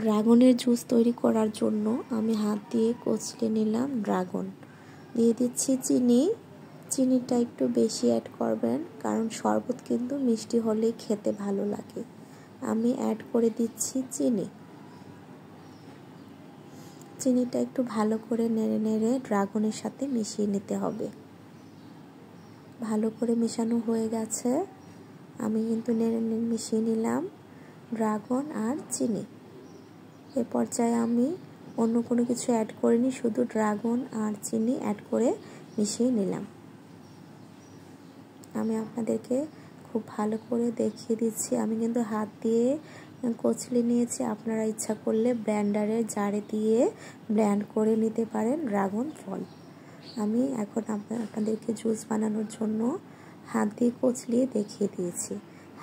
ড্রাগনের জুস তৈরি করার জন্য আমি হাত দিয়ে কচলে নিলাম ড্রাগন। দিয়ে দিচ্ছি চিনি। চিনিটা একটু বেশি অ্যাড করবেন, কারণ শরবত কিন্তু মিষ্টি হলেই খেতে ভালো লাগে। আমি অ্যাড করে দিচ্ছি চিনি। চিনিটা একটু ভালো করে নেড়ে নেড়ে ড্রাগনের সাথে মিশিয়ে নিতে হবে। ভালো করে মেশানো হয়ে গেছে। আমি কিন্তু নেড়ে নেড়ে মিশিয়ে নিলাম ড্রাগন আর চিনি। এ পর্যায়ে আমি অন্য কোনো কিছু অ্যাড করিনি, শুধু ড্রাগন আর চিনি অ্যাড করে মিশিয়ে নিলাম। আমি আপনাদেরকে খুব ভালো করে দেখিয়ে দিচ্ছি। আমি কিন্তু হাত দিয়ে কচলে নিয়েছি। আপনারা ইচ্ছা করলে ব্লেন্ডারের জারে দিয়ে ব্লেন্ড করে নিতে পারেন ড্রাগন ফল। আমি এখন আপনাদেরকে জুস বানানোর জন্য হাত দিয়ে কচলিয়ে দেখিয়ে দিয়েছি।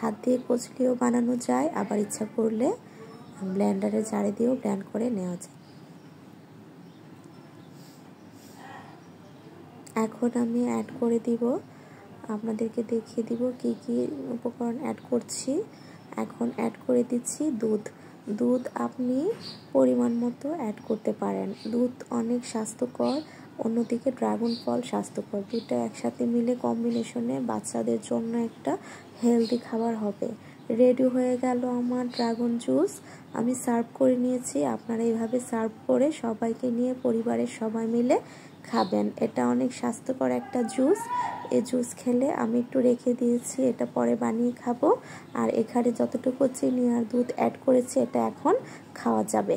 হাত দিয়ে কচলিয়েও বানানো যায়, আবার ইচ্ছা করলে ব্লেন্ডারের জারে দিয়েও ব্লেন্ড করে নেওয়া যায়। এখন আমি অ্যাড করে দিব, আপনাদেরকে দেখিয়ে দিব কি কি উপকরণ অ্যাড করছি। এখন অ্যাড করে দিচ্ছি দুধ। দুধ আপনি পরিমাণ মতো অ্যাড করতে পারেন। দুধ অনেক স্বাস্থ্যকর, অন্যদিকে ড্রাগন ফল স্বাস্থ্যকর। দুটো একসাথে মিলে কম্বিনেশনে বাচ্চাদের জন্য একটা হেলদি খাবার হবে। রেডি হয়ে গেল আমার ড্রাগন জুস। আমি সার্ভ করে নিয়েছি। আপনারা এইভাবে সার্ভ করে সবাইকে নিয়ে পরিবারের সবাই মিলে খাবেন। এটা অনেক স্বাস্থ্যকর একটা জুস। এই জুস খেলে আমি একটু রেখে দিয়েছি, এটা পরে বানিয়ে খাবো। আর এখানে যতটুকু চিনি আর দুধ অ্যাড করেছি এটা এখন খাওয়া যাবে।